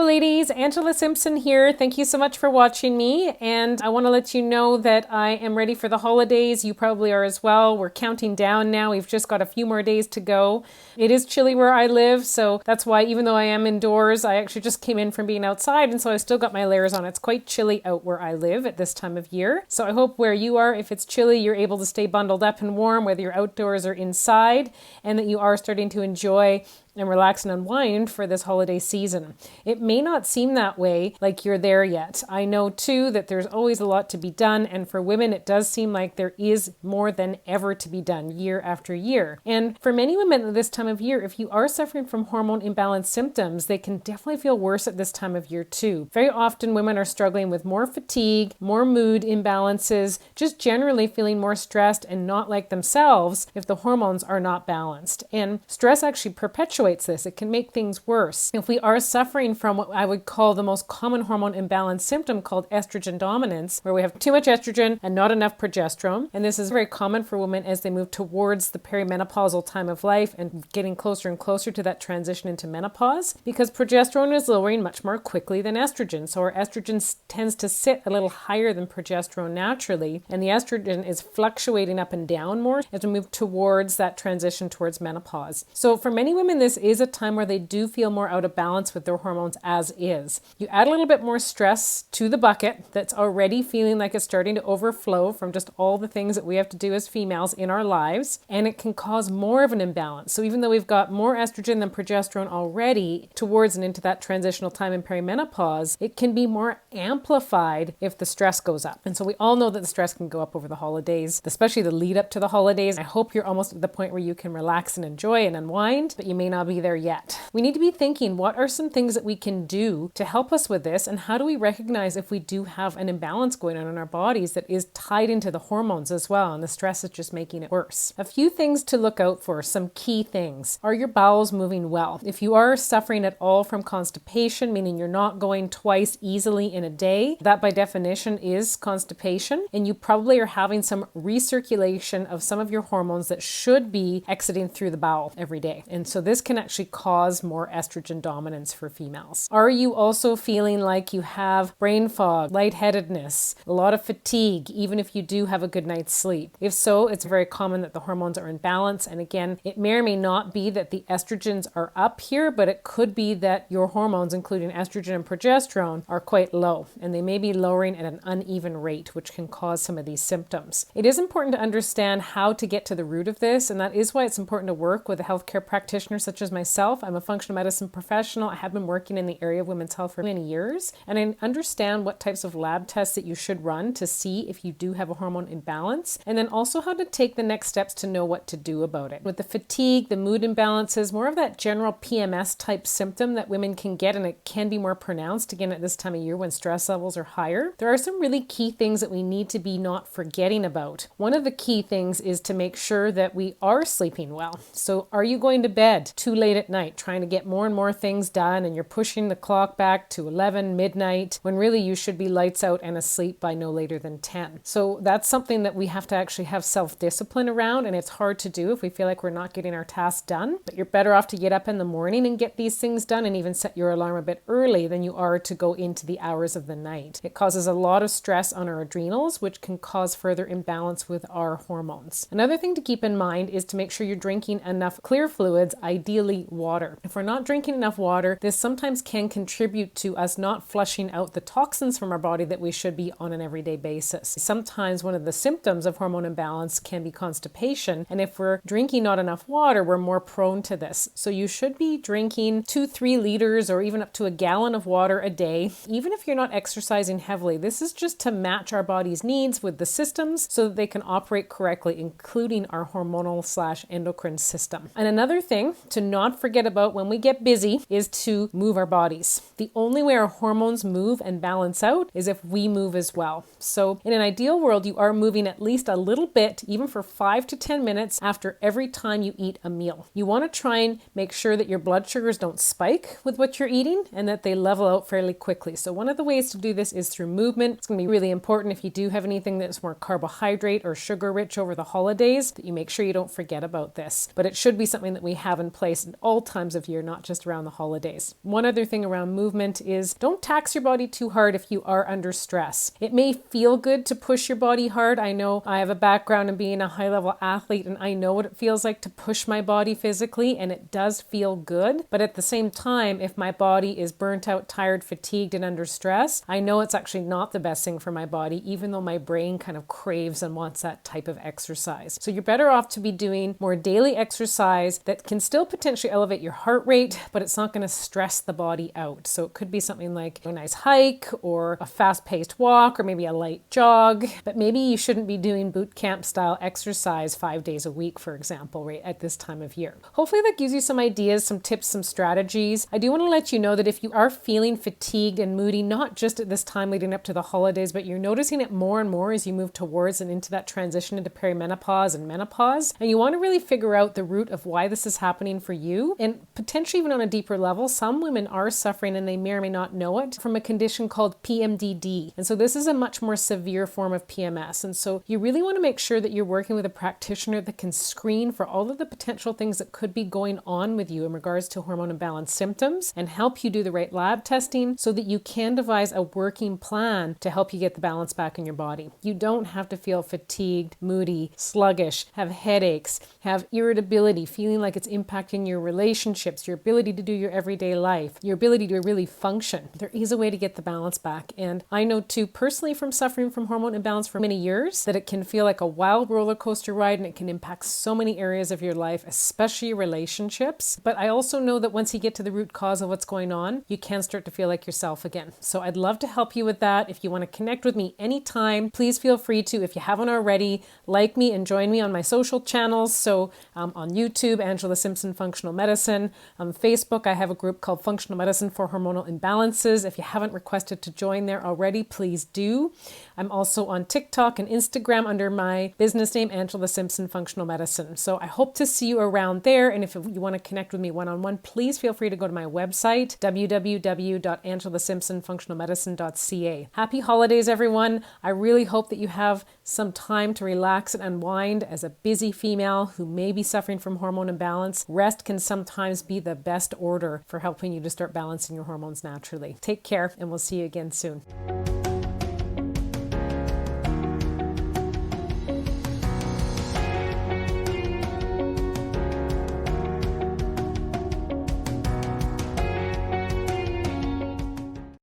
ladies, Angela Simpson here. Thank you so much for watching me, and I want to let you know that I am ready for the holidays. You probably are as well. We're counting down now. We've just got a few more days to go. It is chilly where I live, so that's why even though I am indoors, I actually just came in from being outside, and so I still got my layers on. It's quite chilly out where I live at this time of year. So I hope where you are, if it's chilly, you're able to stay bundled up and warm, whether you're outdoors or inside, and that you are starting to enjoy and relax and unwind for this holiday season. It may not seem that way, like you're there yet. I know too that there's always a lot to be done, and for women it does seem like there is more than ever to be done year after year. And for many women at this time of year, if you are suffering from hormone imbalance symptoms, they can definitely feel worse at this time of year too. Very often women are struggling with more fatigue, more mood imbalances, just generally feeling more stressed and not like themselves if the hormones are not balanced. And stress actually perpetuates this. It can make things worse. If we are suffering from what I would call the most common hormone imbalance symptom called estrogen dominance, where we have too much estrogen and not enough progesterone, and this is very common for women as they move towards the perimenopausal time of life and getting closer and closer to that transition into menopause, because progesterone is lowering much more quickly than estrogen. So our estrogen tends to sit a little higher than progesterone naturally, and the estrogen is fluctuating up and down more as we move towards that transition towards menopause. So for many women, this is a time where they do feel more out of balance with their hormones as is. You add a little bit more stress to the bucket that's already feeling like it's starting to overflow from just all the things that we have to do as females in our lives, and it can cause more of an imbalance. So even though we've got more estrogen than progesterone already towards and into that transitional time in perimenopause, it can be more amplified if the stress goes up. And so we all know that the stress can go up over the holidays, especially the lead up to the holidays. I hope you're almost at the point where you can relax and enjoy and unwind, but you may not be there yet. We need to be thinking, what are some things that we can do to help us with this, and how do we recognize if we do have an imbalance going on in our bodies that is tied into the hormones as well, and the stress is just making it worse. A few things to look out for, some key things. Are your bowels moving well? If you are suffering at all from constipation, meaning you're not going twice easily in a day, that by definition is constipation, and you probably are having some recirculation of some of your hormones that should be exiting through the bowel every day. And so this can actually cause more estrogen dominance for females. Are you also feeling like you have brain fog, lightheadedness, a lot of fatigue, even if you do have a good night's sleep? If so, it's very common that the hormones are in balance. And again, it may or may not be that the estrogens are up here, but it could be that your hormones, including estrogen and progesterone, are quite low, and they may be lowering at an uneven rate, which can cause some of these symptoms. It is important to understand how to get to the root of this, and that is why it's important to work with a healthcare practitioner such as myself. I'm a functional medicine professional. I have been working in the area of women's health for many years, and I understand what types of lab tests that you should run to see if you do have a hormone imbalance, and then also how to take the next steps to know what to do about it. With the fatigue, the mood imbalances, more of that general PMS type symptom that women can get, and it can be more pronounced again at this time of year when stress levels are higher. There are some really key things that we need to be not forgetting about. One of the key things is to make sure that we are sleeping well. So are you going to bed too late at night, trying to get more and more things done, and you're pushing the clock back to 11 midnight when really you should be lights out and asleep by no later than 10? So that's something that we have to actually have self-discipline around, and it's hard to do if we feel like we're not getting our tasks done. But you're better off to get up in the morning and get these things done, and even set your alarm a bit early than you are to go into the hours of the night. It causes a lot of stress on our adrenals, which can cause further imbalance with our hormones. Another thing to keep in mind is to make sure you're drinking enough clear fluids, ideally water. If we're not drinking enough water, this sometimes can contribute to us not flushing out the toxins from our body that we should be on an everyday basis. Sometimes one of the symptoms of hormone imbalance can be constipation, and if we're drinking not enough water, we're more prone to this. So you should be drinking 2-3 liters or even up to a gallon of water a day, even if you're not exercising heavily. This is just to match our body's needs with the systems so that they can operate correctly, including our hormonal/endocrine system. And another thing to not forget about when we get busy is to move our bodies. The only way our hormones move and balance out is if we move as well. So in an ideal world, you are moving at least a little bit, even for 5 to 10 minutes after every time you eat a meal. You want to try and make sure that your blood sugars don't spike with what you're eating and that they level out fairly quickly. So one of the ways to do this is through movement. It's going to be really important if you do have anything that's more carbohydrate or sugar rich over the holidays that you make sure you don't forget about this. But it should be something that we have in place advice at all times of year, not just around the holidays. One other thing around movement is don't tax your body too hard if you are under stress. It may feel good to push your body hard. I know I have a background in being a high-level athlete, and I know what it feels like to push my body physically, and it does feel good. But at the same time, if my body is burnt out, tired, fatigued, and under stress, I know it's actually not the best thing for my body, even though my brain kind of craves and wants that type of exercise. So you're better off to be doing more daily exercise that can still potentially elevate your heart rate, but it's not going to stress the body out. So it could be something like a nice hike or a fast-paced walk or maybe a light jog, but maybe you shouldn't be doing boot camp style exercise 5 days a week, for example, right at this time of year. Hopefully that gives you some ideas, some tips, some strategies. I do want to let you know that if you are feeling fatigued and moody, not just at this time leading up to the holidays, but you're noticing it more and more as you move towards and into that transition into perimenopause and menopause, and you want to really figure out the root of why this is happening for you, and potentially even on a deeper level, some women are suffering, and they may or may not know it, from a condition called PMDD. And so this is a much more severe form of PMS. And so you really want to make sure that you're working with a practitioner that can screen for all of the potential things that could be going on with you in regards to hormone imbalance symptoms and help you do the right lab testing so that you can devise a working plan to help you get the balance back in your body. You don't have to feel fatigued, moody, sluggish, have headaches, have irritability, feeling like it's impacting your relationships, your ability to do your everyday life, your ability to really function. There is a way to get the balance back. And I know too, personally, from suffering from hormone imbalance for many years, that it can feel like a wild roller coaster ride, and it can impact so many areas of your life, especially relationships. But I also know that once you get to the root cause of what's going on, you can start to feel like yourself again. So I'd love to help you with that. If you want to connect with me anytime, please feel free to. If you haven't already, like me and join me on my social channels. So on YouTube, Angela Simpson Functional Medicine. On Facebook, I have a group called Functional Medicine for Hormonal Imbalances. If you haven't requested to join there already, please do. I'm also on TikTok and Instagram under my business name, Angela Simpson Functional Medicine. So I hope to see you around there. And if you want to connect with me one-on-one, please feel free to go to my website, www.angelasimpsonfunctionalmedicine.ca. Happy holidays, everyone. I really hope that you have some time to relax and unwind as a busy female who may be suffering from hormone imbalance. Rest can sometimes be the best order for helping you to start balancing your hormones naturally. Take care, and we'll see you again soon.